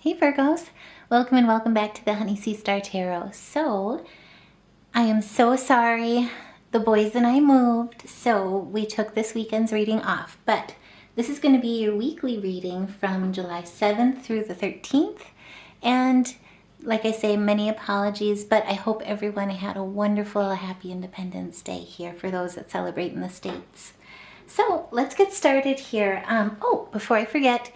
Hey Virgos, welcome and welcome back to the Honey Sea Star Tarot. So, I am so sorry the boys and I moved, so we took this weekend's reading off. But this is going to be your weekly reading from July 7th through the 13th. And like I say, many apologies, but I hope everyone had a wonderful, happy Independence Day here for those that celebrate in the States. So, let's get started here. Before I forget,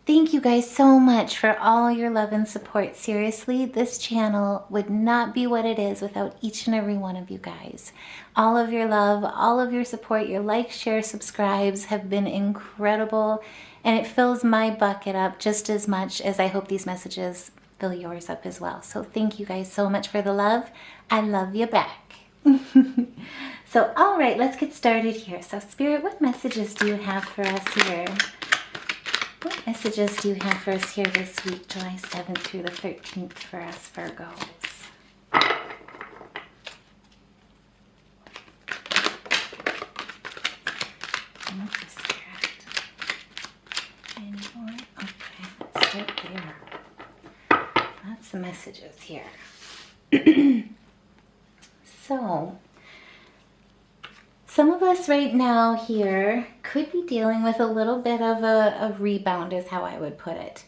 thank you guys so much for all your love and support. Seriously, this channel would not be what it is without each and every one of you guys. All of your love, all of your support, your likes, shares, subscribes have been incredible, and it fills my bucket up just as much as I hope these messages fill yours up as well. So thank you guys so much for the love. I love you back. So, all right, let's get started here. So, Spirit, what messages do you have for us here? What messages do you have for us here this week, July 7th through the 13th for us, Virgos? Thank you, Spirit. Anymore? Okay, let's start there. Lots of messages here. So, some of us right now here could be dealing with a little bit of a rebound is how I would put it.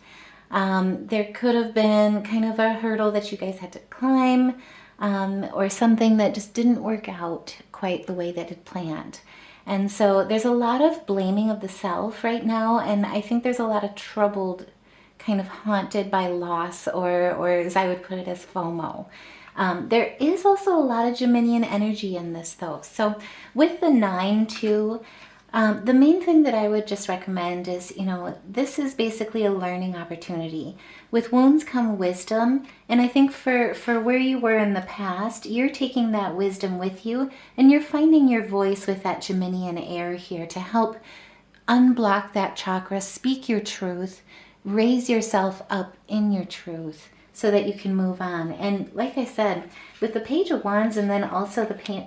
There could have been kind of a hurdle that you guys had to climb, or something that just didn't work out quite the way that it planned. And so there's a lot of blaming of the self right now, and I think there's a lot of troubled, kind of haunted by loss, or as I would put it, as FOMO. There is also a lot of Geminian energy in this though. So with the 9 too, the main thing that I would just recommend is, this is basically a learning opportunity. With wounds come wisdom. And I think for where you were in the past, you're taking that wisdom with you and you're finding your voice with that Geminian air here to help unblock that chakra, speak your truth, raise yourself up in your truth, so that you can move on. And like I said, with the Page of Wands and then also the Page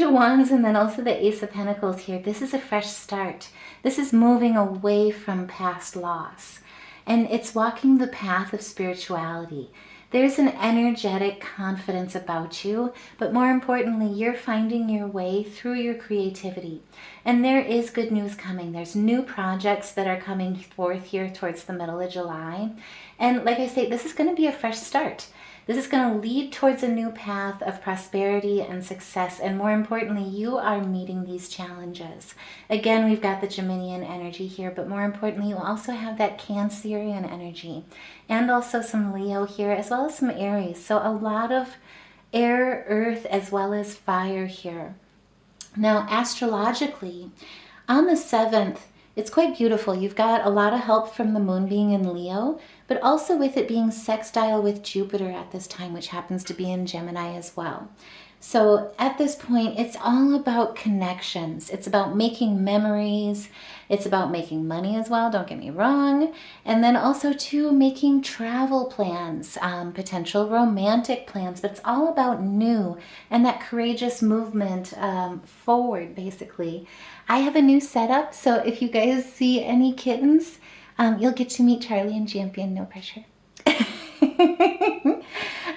of Wands and then also the Ace of Pentacles here, this is a fresh start. This is moving away from past loss. And it's walking the path of spirituality. There's an energetic confidence about you, but more importantly, you're finding your way through your creativity. And there is good news coming. There's new projects that are coming forth here towards the middle of July. And like I say, this is going to be a fresh start. This is going to lead towards a new path of prosperity and success. And more importantly, you are meeting these challenges. Again, we've got the Geminian energy here, but more importantly, you also have that Cancerian energy and also some Leo here, as well as some Aries. So a lot of air, earth, as well as fire here. Now, astrologically, on the 7th, it's quite beautiful. You've got a lot of help from the moon being in Leo, but also with it being sextile with Jupiter at this time, which happens to be in Gemini as well. So at this point, it's all about connections. It's about making memories. It's about making money as well, don't get me wrong. And then also too, making travel plans, potential romantic plans, but it's all about new and that courageous movement forward, basically. I have a new setup, so if you guys see any kittens, you'll get to meet Charlie and Champion, no pressure.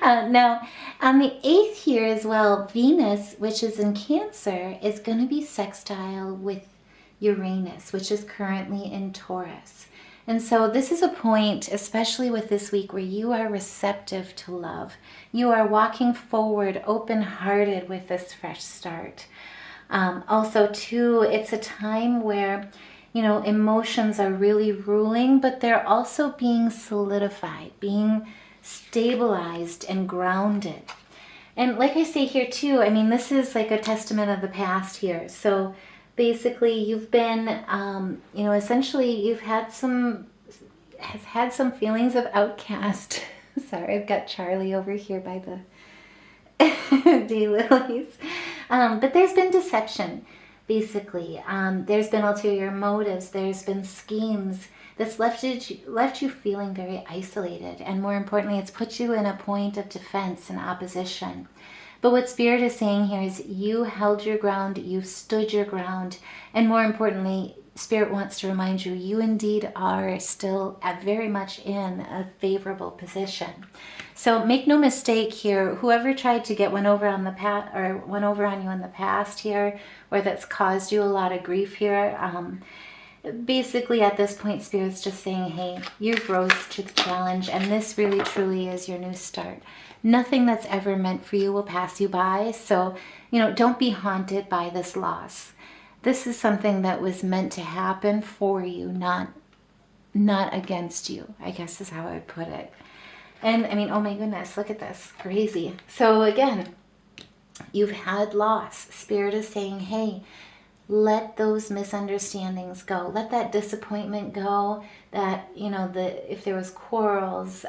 Now, on the 8th here as well, Venus, which is in Cancer, is going to be sextile with Uranus, which is currently in Taurus. And so this is a point, especially with this week, where you are receptive to love. You are walking forward open-hearted with this fresh start. Also, too, it's a time where emotions are really ruling, but they're also being solidified, being stabilized and grounded. And like I say here too, this is like a testament of the past here. So basically you've been, essentially you've had some feelings of outcast. Sorry, I've got Charlie over here by the daylilies. But there's been deception. Basically, there's been ulterior motives, there's been schemes that's left you feeling very isolated, and more importantly, it's put you in a point of defense and opposition. But what Spirit is saying here is you held your ground, you stood your ground, and more importantly, Spirit wants to remind you, you indeed are still very much in a favorable position. So make no mistake here, whoever tried to get one over on you in the past here, or that's caused you a lot of grief here, basically at this point, Spirit's just saying, hey, you've rose to the challenge, and this really truly is your new start. Nothing that's ever meant for you will pass you by. So, don't be haunted by this loss. This is something that was meant to happen for you, not against you, I guess is how I would put it. And I mean, oh my goodness, look at this, crazy. So again, you've had loss. Spirit is saying, hey, let those misunderstandings go. Let that disappointment go. That, if there was quarrels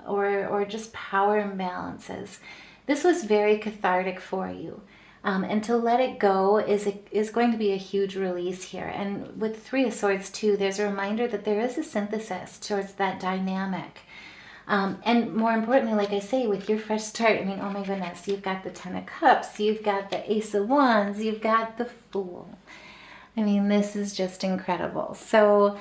or just power imbalances. This was very cathartic for you. And to let it go is going to be a huge release here. And with Three of Swords too, there's a reminder that there is a synthesis towards that dynamic. And more importantly, like I say, with your fresh start, I mean, oh my goodness, you've got the Ten of Cups, you've got the Ace of Wands, you've got the Fool. I mean, this is just incredible. So,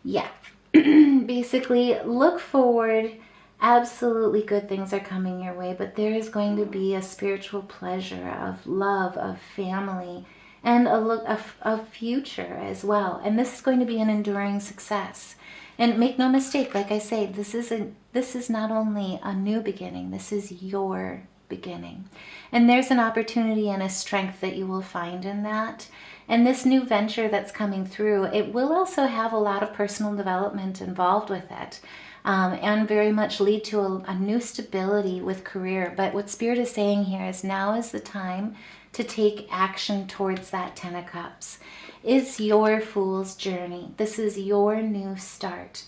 yeah, basically look forward. Absolutely good things are coming your way, but there is going to be a spiritual pleasure of love, of family, and a look of future as well. And this is going to be an enduring success. And make no mistake, like I say, this is not only a new beginning, this is your beginning. And there's an opportunity and a strength that you will find in that. And this new venture that's coming through, it will also have a lot of personal development involved with it. And very much lead to a new stability with career. But what Spirit is saying here is now is the time to take action towards that Ten of Cups. It's your Fool's journey. This is your new start.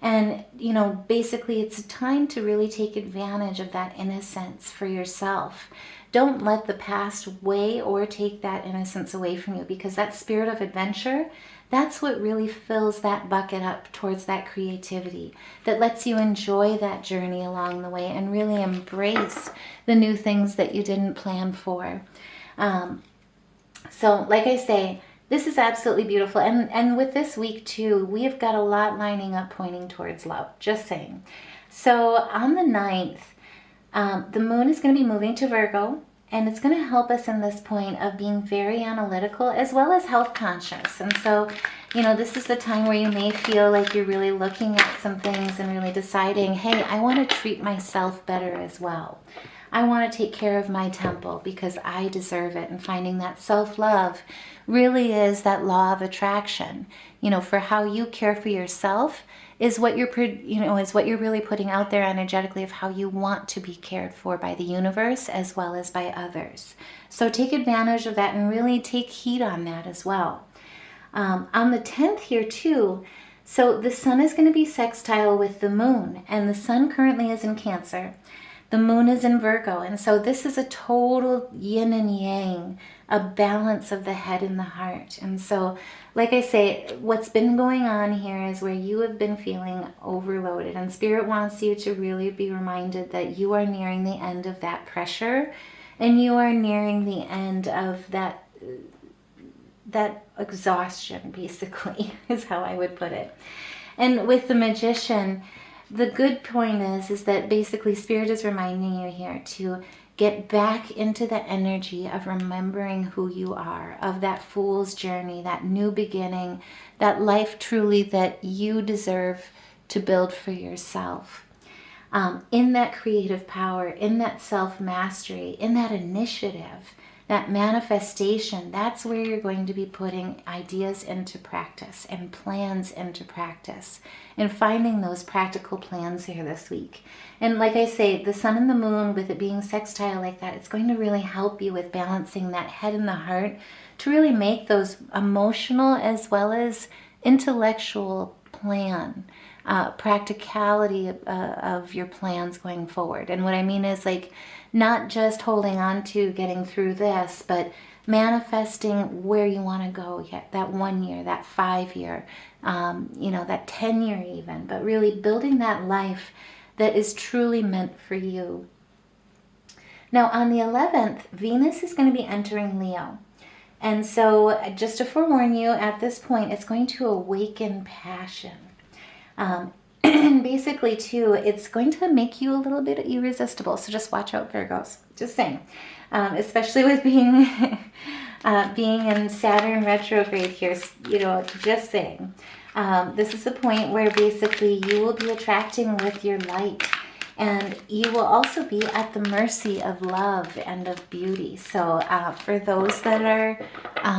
And, basically it's a time to really take advantage of that innocence for yourself. Don't let the past weigh or take that innocence away from you, because that spirit of adventure, that's what really fills that bucket up towards that creativity, that lets you enjoy that journey along the way and really embrace the new things that you didn't plan for. So like I say, this is absolutely beautiful. And with this week too, we have got a lot lining up pointing towards love, just saying. So on the 9th, the moon is going to be moving to Virgo, and it's going to help us in this point of being very analytical as well as health conscious. And so, this is the time where you may feel like you're really looking at some things and really deciding, hey, I want to treat myself better as well. I want to take care of my temple because I deserve it. And finding that self-love really is that law of attraction. For how you care for yourself is what you're really putting out there energetically, of how you want to be cared for by the universe as well as by others. So take advantage of that and really take heed on that as well. On the 10th here too, so the sun is going to be sextile with the moon, and the sun currently is in Cancer. The moon is in Virgo, and so this is a total yin and yang, a balance of the head and the heart. And so, like I say, what's been going on here is where you have been feeling overloaded, and Spirit wants you to really be reminded that you are nearing the end of that pressure, and you are nearing the end of that exhaustion, basically, is how I would put it. And with the Magician, the good point is that basically Spirit is reminding you here to get back into the energy of remembering who you are, of that Fool's journey, that new beginning, that life truly that you deserve to build for yourself. In that creative power, in that self-mastery, in that initiative, that manifestation, that's where you're going to be putting ideas into practice and plans into practice and finding those practical plans here this week. And like I say, the sun and the moon, with it being sextile like that, it's going to really help you with balancing that head and the heart to really make those emotional as well as intellectual plan, practicality of your plans going forward. And what I mean is, like, not just holding on to getting through this, but manifesting where you want to go, that 1 year, that 5 year, that 10 year even, but really building that life that is truly meant for you. Now on the 11th, Venus is going to be entering Leo. And so just to forewarn you, at this point, it's going to awaken passion. And basically, too, it's going to make you a little bit irresistible. So just watch out, Virgos. Just saying. Especially with being in Saturn retrograde here, just saying. This is a point where basically you will be attracting with your light. And you will also be at the mercy of love and of beauty. So for those that are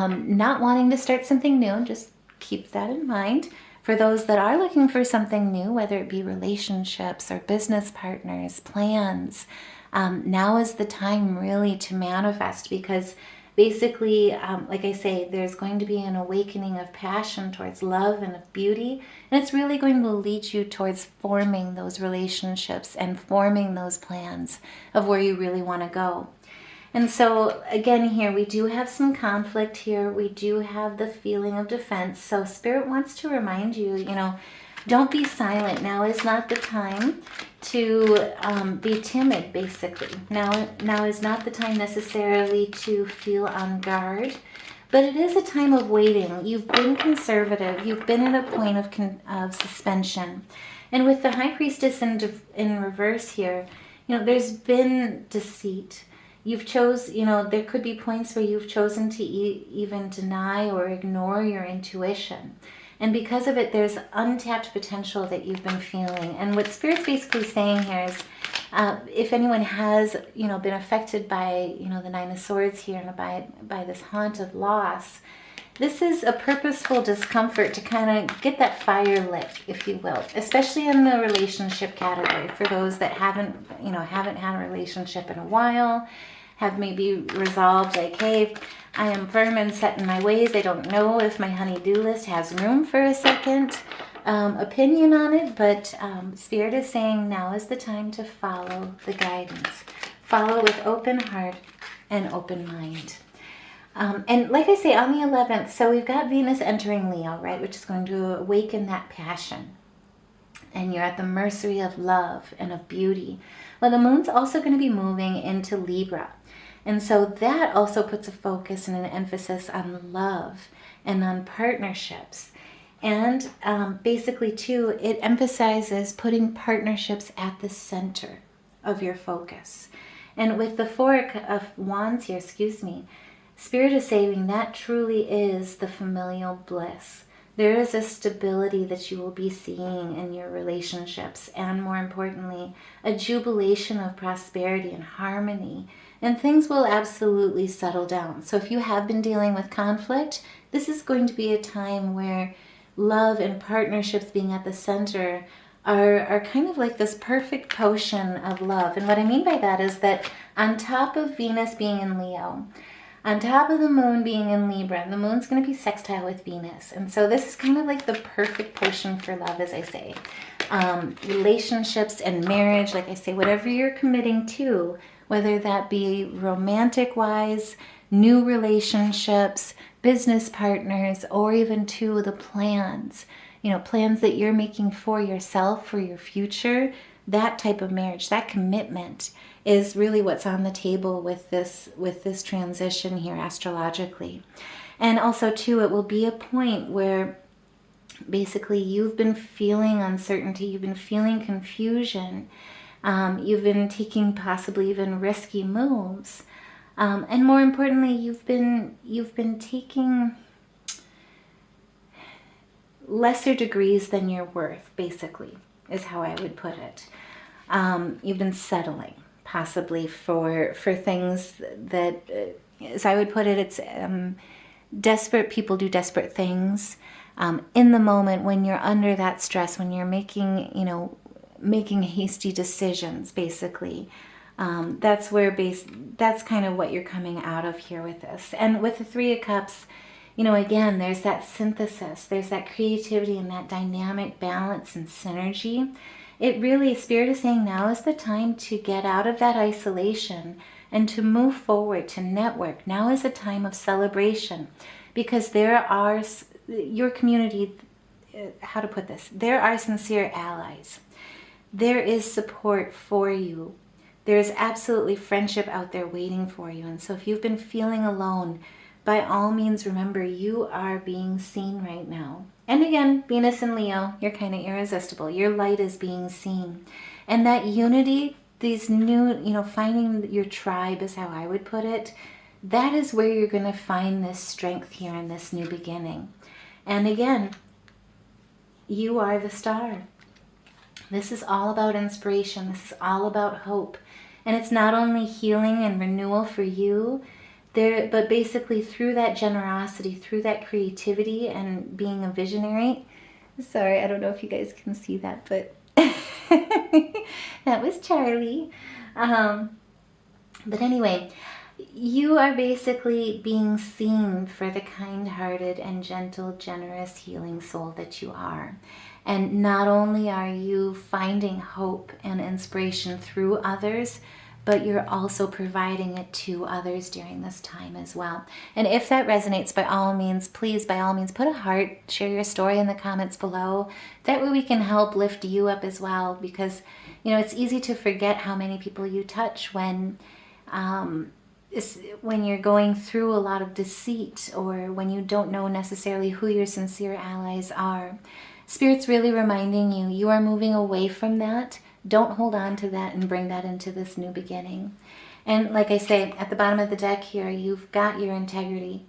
not wanting to start something new, just keep that in mind. For those that are looking for something new, whether it be relationships or business partners, plans, now is the time really to manifest, because basically, like I say, there's going to be an awakening of passion towards love and of beauty, and it's really going to lead you towards forming those relationships and forming those plans of where you really want to go. And so again here, we do have some conflict here. We do have the feeling of defense. So Spirit wants to remind you, don't be silent. Now is not the time to be timid, basically. Now is not the time necessarily to feel on guard, but it is a time of waiting. You've been conservative. You've been at a point of suspension. And with the High Priestess in reverse here, there's been deceit. There could be points where you've chosen to even deny or ignore your intuition. And because of it, there's untapped potential that you've been feeling. And what Spirit's basically saying here is, if anyone has, been affected by, the Nine of Swords here and by this haunt of loss, this is a purposeful discomfort to kind of get that fire lit, if you will, especially in the relationship category. For those that haven't had a relationship in a while, have maybe resolved like, hey, I am firm and set in my ways. I don't know if my honey-do list has room for a second opinion on it, but Spirit is saying now is the time to follow the guidance. Follow with open heart and open mind. And like I say, on the 11th, so we've got Venus entering Leo, right, which is going to awaken that passion. And you're at the mercy of love and of beauty. Well, the moon's also going to be moving into Libra. And so that also puts a focus and an emphasis on love and on partnerships. And basically, too, it emphasizes putting partnerships at the center of your focus. And with the Four of Wands here, Spirit is saying that truly is the familial bliss. There is a stability that you will be seeing in your relationships, and more importantly, a jubilation of prosperity and harmony. And things will absolutely settle down. So if you have been dealing with conflict, this is going to be a time where love and partnerships being at the center are kind of like this perfect potion of love. And what I mean by that is that on top of Venus being in Leo, on top of the moon being in Libra, the moon's going to be sextile with Venus. And so this is kind of like the perfect potion for love, as I say. Relationships and marriage, like I say, whatever you're committing to, whether that be romantic-wise, new relationships, business partners, or even to the plans, plans that you're making for yourself, for your future, that type of marriage, that commitment is really what's on the table with this transition here astrologically. And also too, it will be a point where basically you've been feeling uncertainty, you've been feeling confusion, you've been taking possibly even risky moves, and more importantly, you've been taking lesser degrees than you're worth, basically, is how I would put it. You've been settling, possibly for things that, as I would put it, it's desperate people do desperate things. In the moment when you're under that stress, when you're making hasty decisions, basically, that's kind of what you're coming out of here with this. And with the Three of Cups, again, there's that synthesis, there's that creativity and that dynamic balance and synergy. It really, Spirit is saying now is the time to get out of that isolation and to move forward, to network. Now is a time of celebration, because there are, your community, how to put this, there are sincere allies. There is support for you There's absolutely friendship out there waiting for you. And so if you've been feeling alone, by all means, remember you are being seen right now. And again, Venus and Leo, you're kind of irresistible. Your light is being seen. And that unity, these new, finding your tribe is how I would put it. That is where you're going to find this strength here in this new beginning. And again, you are the star. This is all about inspiration. This is all about hope. And it's not only healing and renewal for you, but basically through that generosity, through that creativity and being a visionary. Sorry, I don't know if you guys can see that, but that was Charlie. But anyway, you are basically being seen for the kind-hearted and gentle, generous, healing soul that you are. And not only are you finding hope and inspiration through others, but you're also providing it to others during this time as well. And if that resonates, by all means, please, by all means, put a heart, share your story in the comments below. That way we can help lift you up as well, because, it's easy to forget how many people you touch when you're going through a lot of deceit, or when you don't know necessarily who your sincere allies are. Spirit's really reminding you, you are moving away from that. Don't hold on to that and bring that into this new beginning. And like I say, at the bottom of the deck here, you've got your integrity.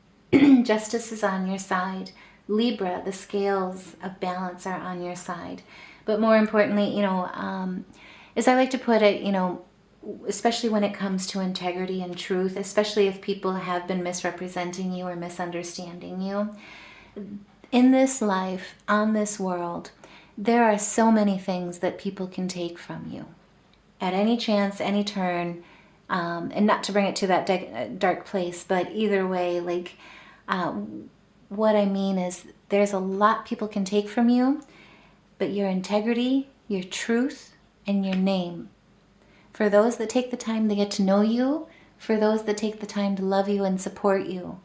Justice is on your side. Libra, the scales of balance are on your side. But more importantly, as I like to put it, especially when it comes to integrity and truth, especially if people have been misrepresenting you or misunderstanding you, in this life, on this world, there are so many things that people can take from you at any chance, any turn, and not to bring it to that dark place, but either way, what I mean is there's a lot people can take from you, but your integrity, your truth, and your name, for those that take the time to get to know you, for those that take the time to love you and support you,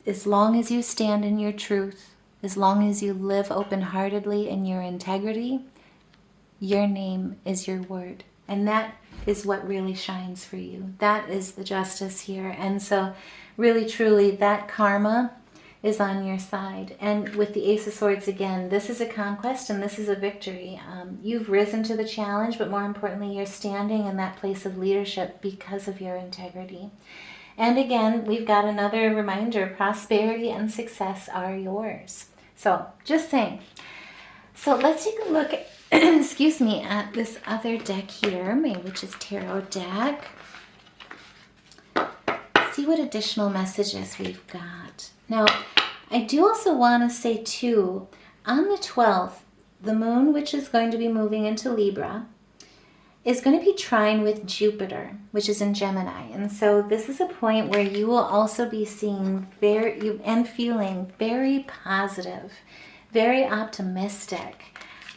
as long as you stand in your truth, as long as you live open-heartedly in your integrity, your name is your word. And that is what really shines for you. That is the justice here. And so really, truly, that karma is on your side. And with the Ace of Swords, again, this is a conquest and this is a victory. You've risen to the challenge, but more importantly, you're standing in that place of leadership because of your integrity. And again, we've got another reminder, prosperity and success are yours. So, just saying. So let's take a look at, excuse me, at this other deck here, which is tarot deck. See what additional messages we've got. Now, I do also want to say too, on the 12th, the moon, which is going to be moving into Libra, is going to be trine with Jupiter, which is in Gemini. And so this is a point where you will also be seeing and feeling very positive, very optimistic.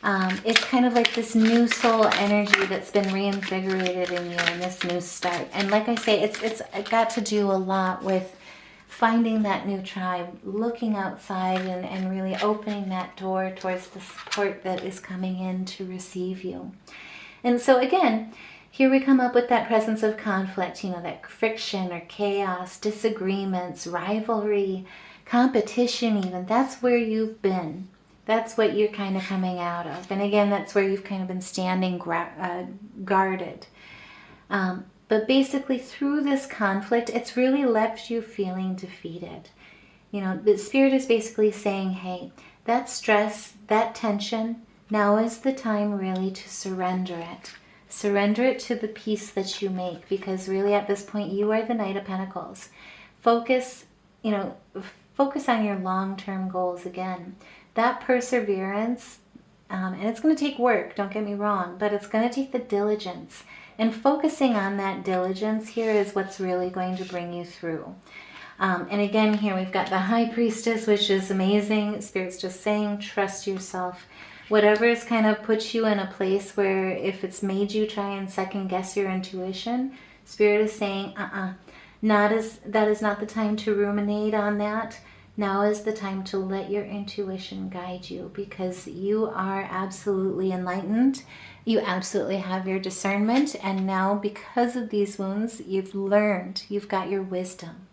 It's kind of like this new soul energy that's been reinvigorated in you in this new start. And like I say, it's got to do a lot with finding that new tribe, looking outside and really opening that door towards the support that is coming in to receive you. And so again, here we come up with that presence of conflict, that friction or chaos, disagreements, rivalry, competition even. That's where you've been. That's what you're kind of coming out of. And again, that's where you've kind of been standing guarded. But basically through this conflict, it's really left you feeling defeated. The Spirit is basically saying, hey, that stress, that tension, now is the time really to surrender it. Surrender it to the peace that you make, because really at this point you are the Knight of Pentacles. Focus on your long-term goals again. That perseverance, and it's going to take work, don't get me wrong, but it's going to take the diligence. And focusing on that diligence here is what's really going to bring you through. And again, here we've got the High Priestess, which is amazing. Spirit's just saying, trust yourself. Whatever's kind of put you in a place where if it's made you try and second guess your intuition, Spirit is saying, that is not the time to ruminate on that. Now is the time to let your intuition guide you, because you are absolutely enlightened. You absolutely have your discernment. And now, because of these wounds, you've learned, you've got your wisdom.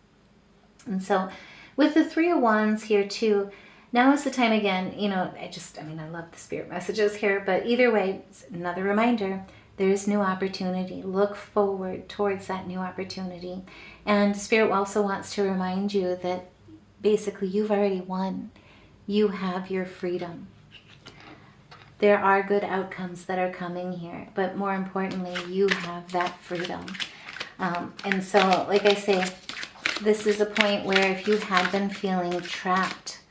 And so with the Three of Wands here too, now is the time again, I love the spirit messages here, but either way, it's another reminder, there's new opportunity. Look forward towards that new opportunity. And Spirit also wants to remind you that basically you've already won. You have your freedom. There are good outcomes that are coming here, but more importantly, you have that freedom. And so, like I say, this is a point where if you had been feeling trapped,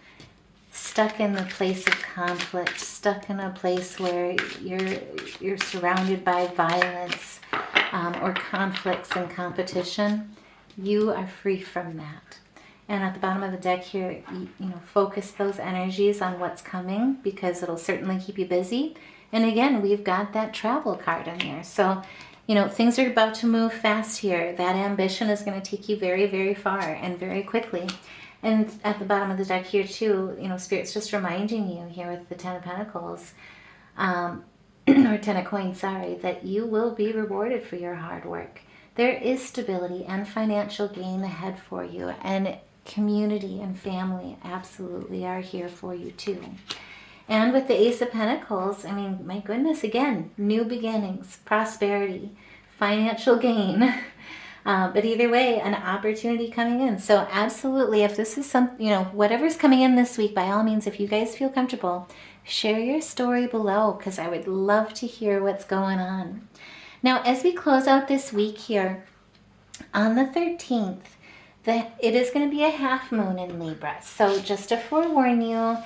stuck in the place of conflict, stuck in a place where you're surrounded by violence or conflicts and competition, you are free from that. And at the bottom of the deck here, focus those energies on what's coming, because it'll certainly keep you busy. And again, we've got that travel card in there. So, things are about to move fast here. That ambition is going to take you very, very far and very quickly. And at the bottom of the deck here too, Spirit's just reminding you here with the Ten of Pentacles, or Ten of Coins, that you will be rewarded for your hard work. There is stability and financial gain ahead for you, and community and family absolutely are here for you too. And with the Ace of Pentacles, my goodness, again, new beginnings, prosperity, financial gain. But either way, an opportunity coming in. So absolutely, if this is whatever's coming in this week, by all means, if you guys feel comfortable, share your story below, because I would love to hear what's going on. Now, as we close out this week here, on the 13th, it is going to be a half moon in Libra. So just to forewarn you,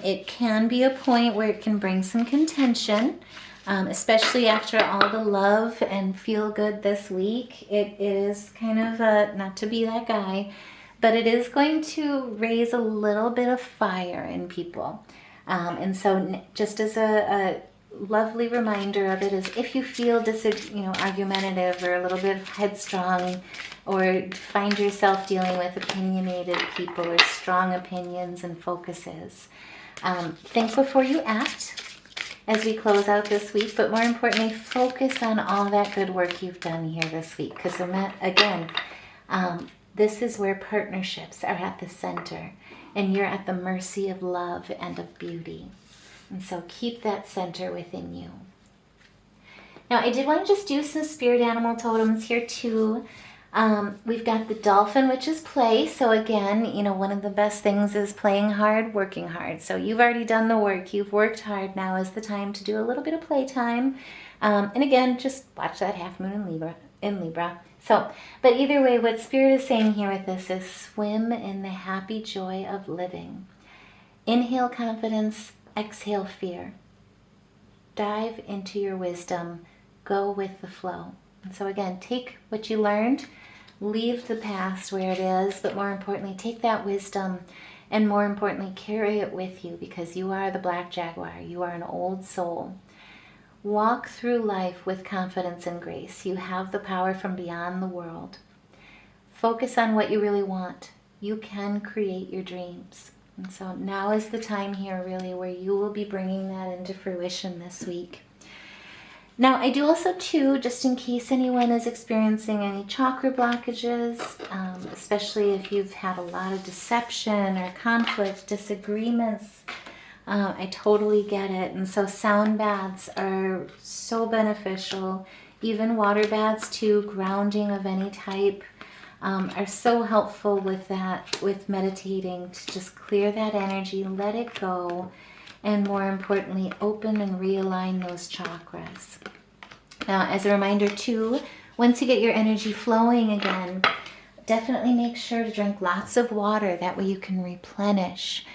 it can be a point where it can bring some contention, especially after all the love and feel good this week. It is kind of, not to be that guy, but it is going to raise a little bit of fire in people. And so just as a lovely reminder of it is, if you feel argumentative or a little bit headstrong, or find yourself dealing with opinionated people or strong opinions and focuses, think before you act as we close out this week, but more importantly, focus on all that good work you've done here this week, because again, this is where partnerships are at the center, and you're at the mercy of love and of beauty. And so keep that center within you. Now, I did want to just do some spirit animal totems here too. We've got the dolphin, which is play. So again, one of the best things is playing hard, working hard. So you've already done the work. You've worked hard. Now is the time to do a little bit of playtime. And again, just watch that half moon in Libra. So, but either way, what Spirit is saying here with this is swim in the happy joy of living. Inhale confidence, exhale fear. Dive into your wisdom. Go with the flow. And so again, take what you learned, leave the past where it is, but more importantly, take that wisdom, and more importantly, carry it with you, because you are the Black Jaguar. You are an old soul. Walk through life with confidence and grace. You have the power from beyond the world. Focus on what you really want. You can create your dreams. And so now is the time here really where you will be bringing that into fruition this week. Now, I do also too, just in case anyone is experiencing any chakra blockages, especially if you've had a lot of deception or conflict, disagreements, I totally get it. And so sound baths are so beneficial. Even water baths too, grounding of any type, are so helpful with that, with meditating, to just clear that energy, let it go, and more importantly, open and realign those chakras. Now, as a reminder too, once you get your energy flowing again, definitely make sure to drink lots of water. That way you can replenish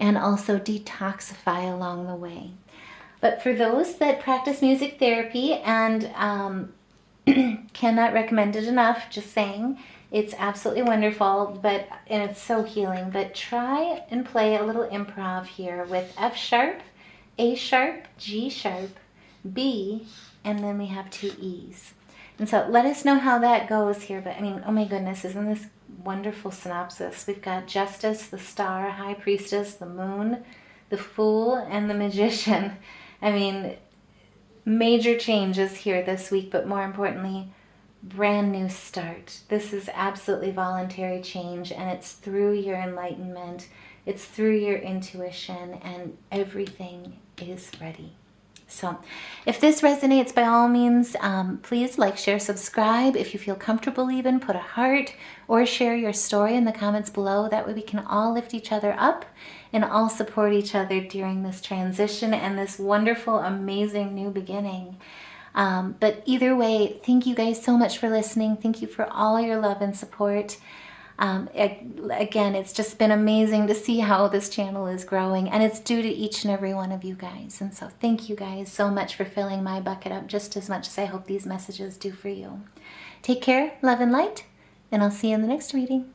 and also detoxify along the way. But for those that practice music therapy, and cannot recommend it enough, just saying, it's absolutely wonderful, and it's so healing. But try and play a little improv here with F sharp, A sharp, G sharp, B, and then we have 2 E's. And so let us know how that goes here. But oh my goodness, isn't this wonderful synopsis. We've got Justice, the Star, High Priestess, the Moon, the Fool, and the Magician. I mean, major changes here this week, but more importantly, brand new start. This is absolutely voluntary change, and it's through your enlightenment, it's through your intuition, and everything is ready. So if this resonates, by all means, please like, share, subscribe. If you feel comfortable, even put a heart or share your story in the comments below. That way we can all lift each other up and all support each other during this transition and this wonderful, amazing new beginning. But either way, thank you guys so much for listening. Thank you for all your love and support. Again, it's just been amazing to see how this channel is growing, and it's due to each and every one of you guys. And so thank you guys so much for filling my bucket up just as much as I hope these messages do for you. Take care, love and light, and I'll see you in the next reading.